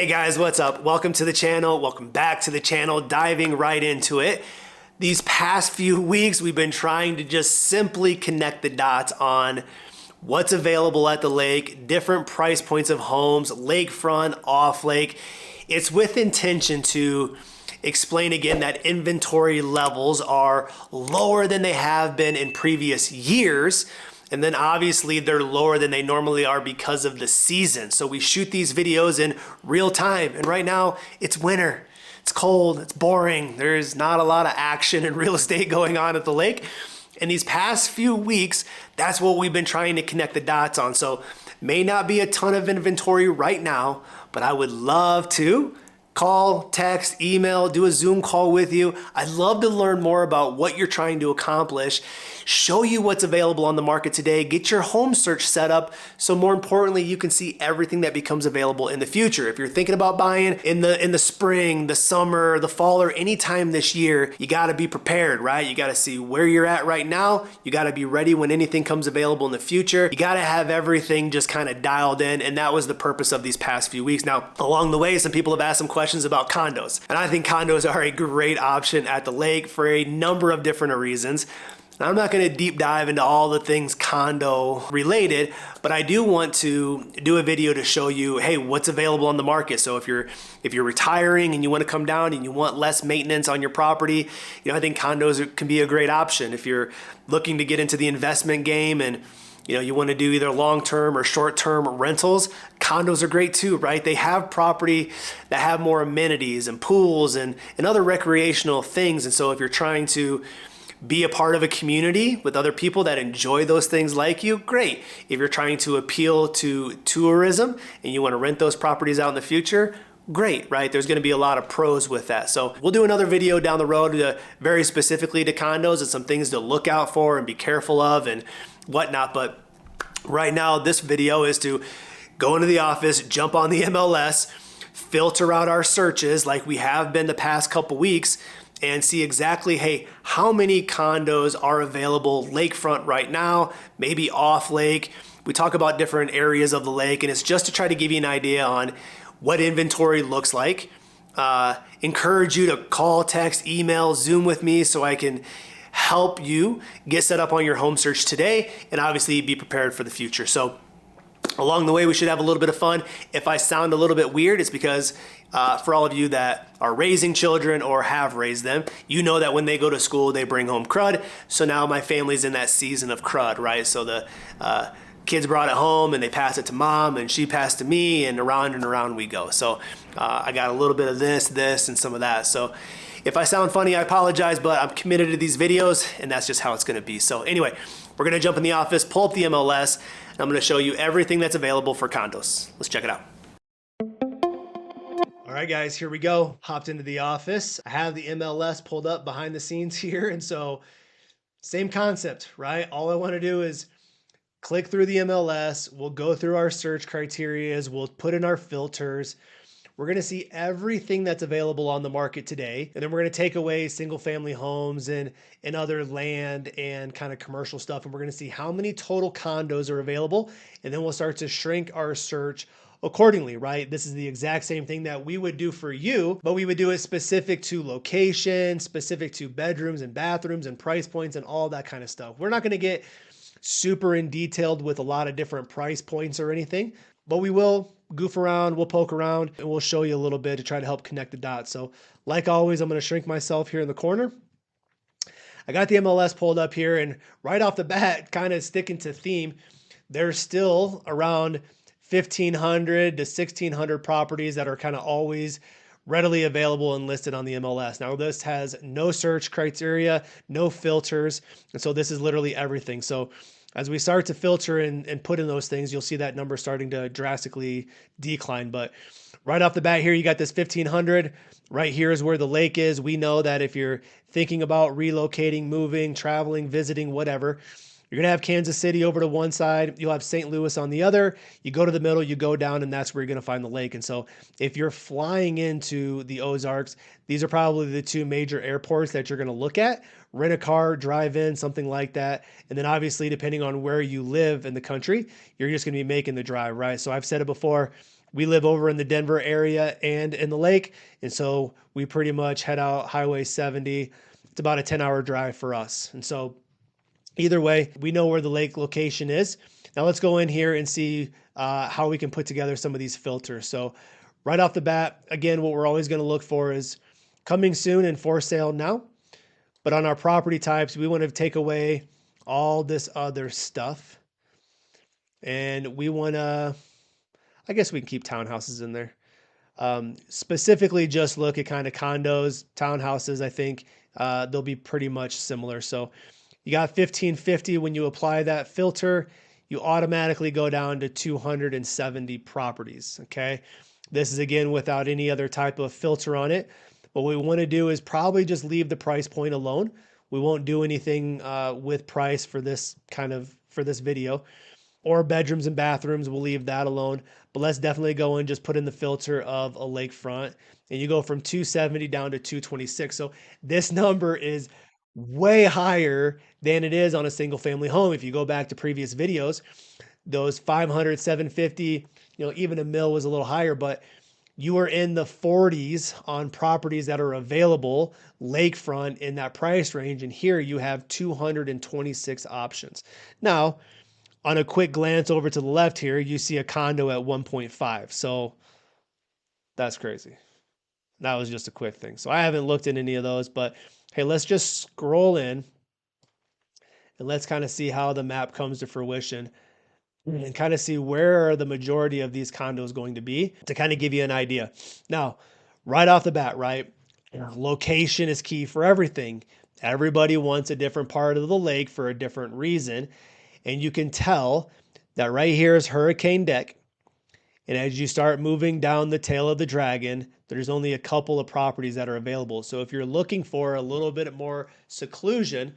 Hey guys, what's up? Welcome to the channel. Welcome back to the channel. Diving right into it. These past few weeks, we've been trying to just simply connect the dots on what's available at the lake, different price points of homes, lakefront, off lake. It's with intention to explain again that inventory levels are lower than they have been in previous years. And then obviously they're lower than they normally are because of the season. So we shoot these videos in real time. And right now it's winter, it's cold, it's boring. There's not a lot of action in real estate going on at the lake. And these past few weeks, that's what we've been trying to connect the dots on. So may not be a ton of inventory right now, but I would love to call, text, email, do a Zoom call with you. I'd love to learn more about what you're trying to accomplish, show you what's available on the market today, get your home search set up, so more importantly, you can see everything that becomes available in the future. If you're thinking about buying in the spring, the summer, the fall, or any time this year, you gotta be prepared, right? You gotta see where you're at right now. You gotta be ready when anything comes available in the future. You gotta have everything just kind of dialed in, and that was the purpose of these past few weeks. Now, along the way, some people have asked some questions about condos, and I think condos are a great option at the lake for a number of different reasons. Now, I'm not going to deep dive into all the things condo related, but I do want to do a video to show you, hey, what's available on the market. So if you're retiring and you want to come down and you want less maintenance on your property, I think condos can be a great option. If you're looking to get into the investment game and you want to do either long-term or short-term rentals, condos are great too, right? They have property that have more amenities and pools and other recreational things. And so if you're trying to be a part of a community with other people that enjoy those things like you, great. If you're trying to appeal to tourism and you want to rent those properties out in the future, great, right? There's going to be a lot of pros with that. So we'll do another video down the road very specifically to condos and some things to look out for and be careful of and whatnot. But right now, this video is to go into the office, jump on the MLS, filter out our searches like we have been the past couple weeks, and see exactly, hey, how many condos are available lakefront right now, maybe off lake. We talk about different areas of the lake, and it's just to try to give you an idea on what inventory looks like. Encourage you to call, text, email, Zoom with me so I can help you get set up on your home search today and obviously be prepared for the future. So along the way, we should have a little bit of fun. If I sound a little bit weird, it's because for all of you that are raising children or have raised them, you know that when they go to school, they bring home crud. So now my family's in that season of crud, right? So the kids brought it home and they pass it to mom and she passed to me and around we go. So I got a little bit of this, and some of that. So if I sound funny, I apologize, but I'm committed to these videos and that's just how it's gonna be. So anyway, we're gonna jump in the office, pull up the MLS, and I'm gonna show you everything that's available for condos. Let's check it out. All right, guys, here we go. Hopped into the office. I have the MLS pulled up behind the scenes here. And so same concept, right? All I wanna do is click through the MLS. We'll go through our search criteria. We'll put in our filters. We're going to see everything that's available on the market today. And then we're going to take away single family homes and other land and kind of commercial stuff. And we're going to see how many total condos are available. And then we'll start to shrink our search accordingly, right? This is the exact same thing that we would do for you, but we would do it specific to location, specific to bedrooms and bathrooms and price points and all that kind of stuff. We're not going to get super in detailed with a lot of different price points or anything, but we will goof around, we'll poke around, and we'll show you a little bit to try to help connect the dots. So like always, I'm going to shrink myself here in the corner. I got the MLS pulled up here, and right off the bat, kind of sticking to theme, there's still around 1,500 to 1,600 properties that are kind of always readily available and listed on the MLS. Now this has no search criteria, no filters, and so this is literally everything. So as we start to filter and put in those things, you'll see that number starting to drastically decline. But right off the bat here, you got this 1,500. Right here is where the lake is. We know that if you're thinking about relocating, moving, traveling, visiting, whatever, you're going to have Kansas City over to one side. You'll have St. Louis on the other. You go to the middle, you go down, and that's where you're going to find the lake. And so if you're flying into the Ozarks, these are probably the two major airports that you're going to look at. Rent a car, drive in, something like that. And then obviously, depending on where you live in the country, you're just going to be making the drive, right? So I've said it before, We live over in the Denver area and in the lake, and so we pretty much head out Highway 70. It's about a 10-hour drive for us. And so either way, we know where the lake location is. Now let's go in here and see how we can put together some of these filters. So right off the bat, again, what we're always going to look for is coming soon and for sale now. But on our property types, we want to take away all this other stuff. And we want to, I guess we can keep townhouses in there. Specifically, just look at kind of condos, townhouses. I think they'll be pretty much similar. So you got 1550. When you apply that filter, you automatically go down to 270 properties. Okay. This is again without any other type of filter on it. What we want to do is probably just leave the price point alone. We won't do anything with price for this video, or bedrooms and bathrooms. We'll leave that alone. But let's definitely go and just put in the filter of a lakefront, and you go from 270 down to 226. So this number is way higher than it is on a single family home. If you go back to previous videos, those 500, 750, even a mil was a little higher, but you are in the 40s on properties that are available lakefront in that price range. And here you have 226 options. Now, on a quick glance over to the left here, you see a condo at 1.5. So that's crazy. That was just a quick thing. So I haven't looked at any of those, but hey, let's just scroll in and let's kind of see how the map comes to fruition and kind of see where are the majority of these condos going to be, to kind of give you an idea. Now, right off the bat, right? Location is key for everything. Everybody wants a different part of the lake for a different reason. And you can tell that right here is Hurricane Deck. And as you start moving down the tail of the dragon, there's only a couple of properties that are available. So if you're looking for a little bit more seclusion,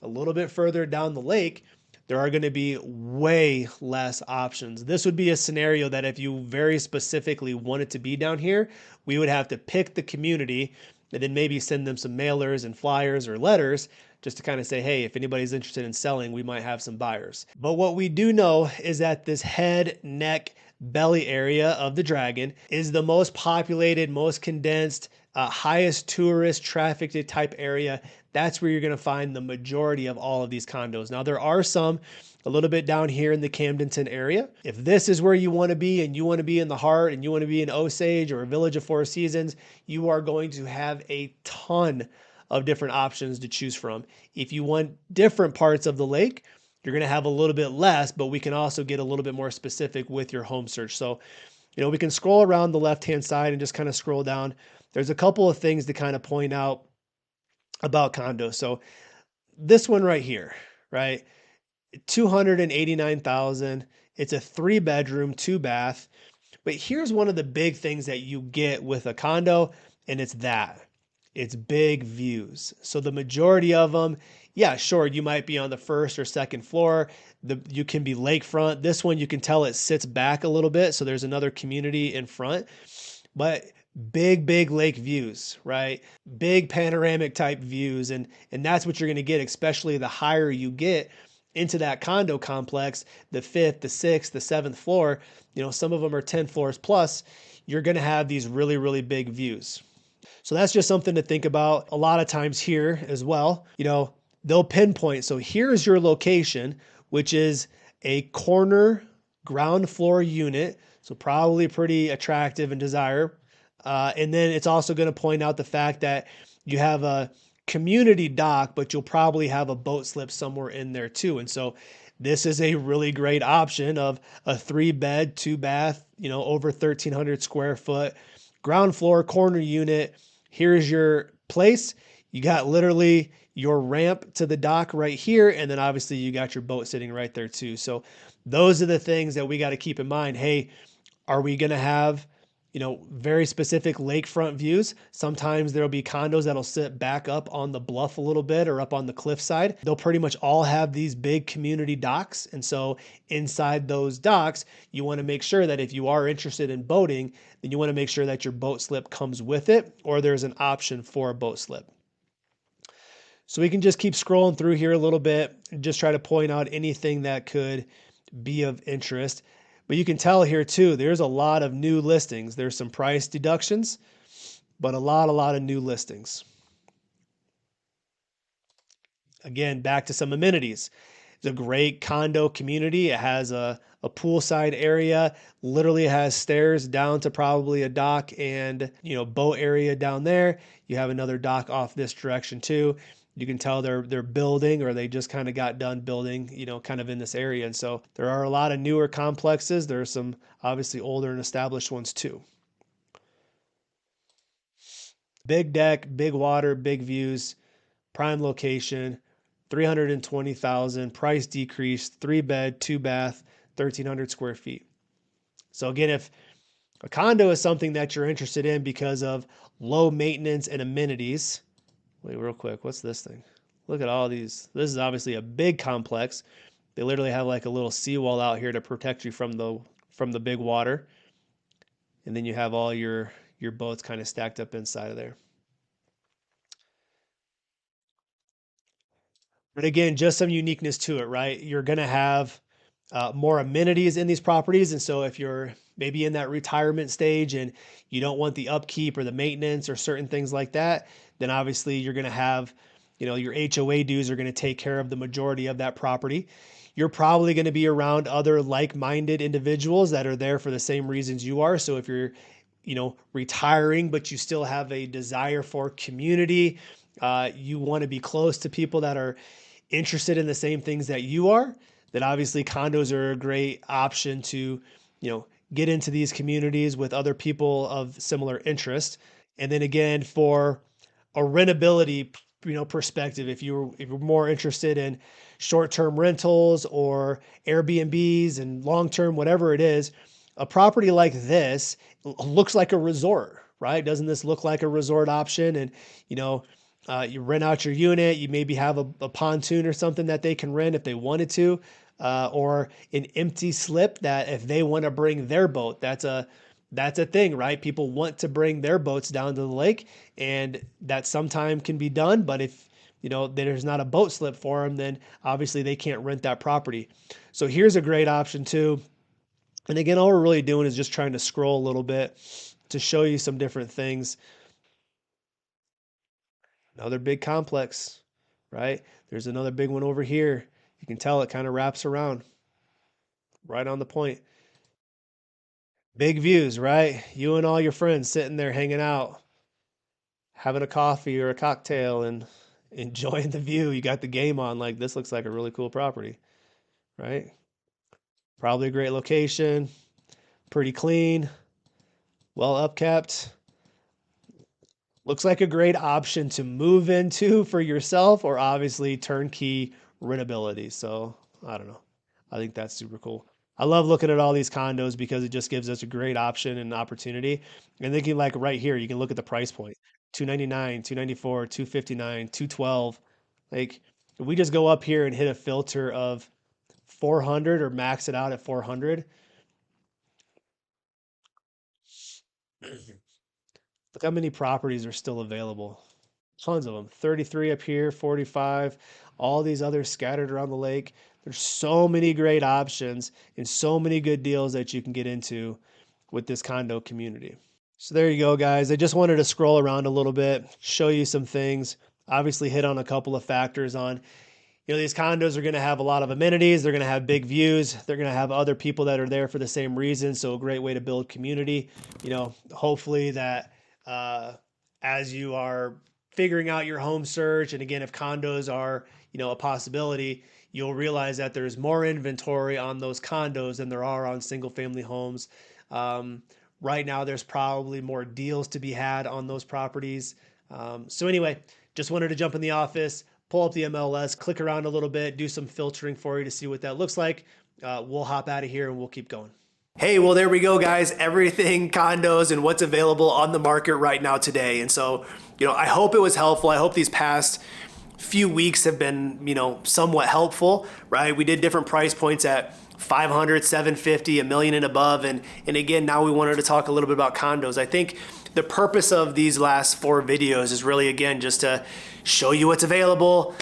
a little bit further down the lake, there are going to be way less options. This would be a scenario that if you very specifically wanted to be down here, we would have to pick the community and then maybe send them some mailers and flyers or letters just to kind of say, hey, if anybody's interested in selling, we might have some buyers. But what we do know is that this head, neck, belly area of the dragon is the most populated, most condensed, highest tourist trafficked type area. That's where you're going to find the majority of all of these condos. Now, there are some a little bit down here in the Camdenton area. If this is where you want to be and you want to be in the heart and you want to be in Osage or Village of Four Seasons, you are going to have a ton of different options to choose from. If you want different parts of the lake, you're going to have a little bit less, but we can also get a little bit more specific with your home search. So, we can scroll around the left-hand side and just kind of scroll down. There's a couple of things to kind of point out about condos. So this one right here, right? 289,000. It's a 3-bedroom, 2-bath. But here's one of the big things that you get with a condo, and it's big views. So the majority of them, yeah, sure, you might be on the first or second floor. You can be lakefront. This one, you can tell it sits back a little bit, so there's another community in front. But big lake views, right? Big panoramic type views. And that's what you're going to get, especially the higher you get into that condo complex, the 5th, the 6th, the 7th floor, some of them are 10 floors plus, you're going to have these really big views. So that's just something to think about. A lot of times here as well, they'll pinpoint. So here's your location, which is a corner ground floor unit. So probably pretty attractive and desirable. And then it's also going to point out the fact that you have a community dock, but you'll probably have a boat slip somewhere in there too. And so this is a really great option of a 3-bed, 2-bath, over 1,300 square foot ground floor corner unit. Here's your place. You got literally your ramp to the dock right here. And then obviously you got your boat sitting right there too. So those are the things that we got to keep in mind. Hey, are we going to have, very specific lakefront views? Sometimes there'll be condos that'll sit back up on the bluff a little bit or up on the cliffside. They'll pretty much all have these big community docks. And so inside those docks, you want to make sure that if you are interested in boating, then you want to make sure that your boat slip comes with it, or there's an option for a boat slip. So we can just keep scrolling through here a little bit and just try to point out anything that could be of interest. But you can tell here too, there's a lot of new listings. There's some price deductions, but a lot of new listings. Again, back to some amenities. It's a great condo community. It has a poolside area, literally has stairs down to probably a dock and, boat area down there. You have another dock off this direction too. You can tell they're building, or they just kind of got done building, kind of in this area. And so there are a lot of newer complexes. There are some obviously older and established ones too. Big deck, big water, big views, prime location, 320,000, price decreased, 3-bed, 2-bath, 1,300 square feet. So again, if a condo is something that you're interested in because of low maintenance and amenities, wait, real quick, what's this thing? Look at all these. This is obviously a big complex. They literally have like a little seawall out here to protect you from the big water. And then you have all your boats kind of stacked up inside of there. But again, just some uniqueness to it, right? You're going to have more amenities in these properties. And so if you're maybe in that retirement stage and you don't want the upkeep or the maintenance or certain things like that, then obviously you're going to have, your HOA dues are going to take care of the majority of that property. You're probably going to be around other like-minded individuals that are there for the same reasons you are. So if you're, retiring, but you still have a desire for community, you want to be close to people that are interested in the same things that you are, then obviously condos are a great option to, get into these communities with other people of similar interest. And then again, for a rentability, perspective, if you're more interested in short-term rentals or Airbnbs and long-term, whatever it is, a property like this looks like a resort, right? Doesn't this look like a resort option? And, you rent out your unit, you maybe have a pontoon or something that they can rent if they wanted to, or an empty slip that if they want to bring their boat, that's a thing, right? People want to bring their boats down to the lake, and that sometime can be done. But if, there's not a boat slip for them, then obviously they can't rent that property. So here's a great option too. And again, all we're really doing is just trying to scroll a little bit to show you some different things. Another big complex, right? There's another big one over here. You can tell it kind of wraps around right on the point. Big views, right? You and all your friends sitting there hanging out, having a coffee or a cocktail and enjoying the view. You got the game on. Like, this looks like a really cool property, right? Probably a great location, pretty clean, well upkept. Looks like a great option to move into for yourself, or obviously turnkey rentability. So I don't know. I think that's super cool. I love looking at all these condos because it just gives us a great option and opportunity. And thinking like right here, you can look at the price point: 299, 294, 259, 212. Like if we just go up here and hit a filter of 400 or max it out at 400, look how many properties are still available. Tons of them. 33 up here, 45, all these others scattered around the lake. There's so many great options and so many good deals that you can get into with this condo community. So there you go, guys. I just wanted to scroll around a little bit, show you some things, obviously hit on a couple of factors on, these condos are going to have a lot of amenities. They're going to have big views. They're going to have other people that are there for the same reason. So a great way to build community. Hopefully that as you are figuring out your home search, and again, if condos are, a possibility, you'll realize that there's more inventory on those condos than there are on single family homes. Right now, there's probably more deals to be had on those properties. So anyway, just wanted to jump in the office, pull up the MLS, click around a little bit, do some filtering for you to see what that looks like. We'll hop out of here and we'll keep going. Hey, well, there we go, guys. Everything condos and what's available on the market right now today. And so, I hope it was helpful. I hope these past few weeks have been, somewhat helpful, right? We did different price points at 500, 750, a million and above. And again, now we wanted to talk a little bit about condos. I think the purpose of these last 4 videos is really, again, just to show you what's available.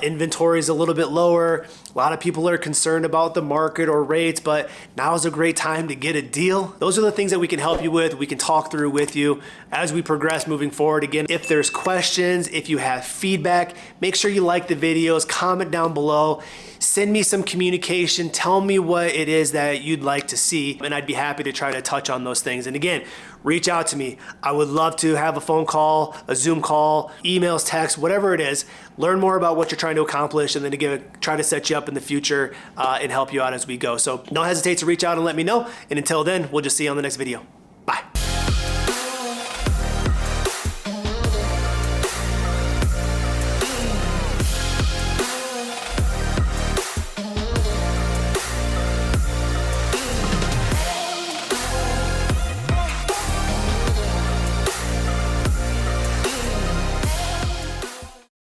Inventory is a little bit lower. A lot of people are concerned about the market or rates, but now is a great time to get a deal. Those are the things that we can help you with. We can talk through with you as we progress moving forward. Again, if there's questions, if you have feedback, make sure you like the videos, comment down below, send me some communication, tell me what it is that you'd like to see, and I'd be happy to try to touch on those things. And again, reach out to me. I would love to have a phone call, a Zoom call, emails, text, whatever it is. Learn more about what you're trying to accomplish, and then again, try to set you up in the future and help you out as we go. So don't hesitate to reach out and let me know. And until then, we'll just see you on the next video.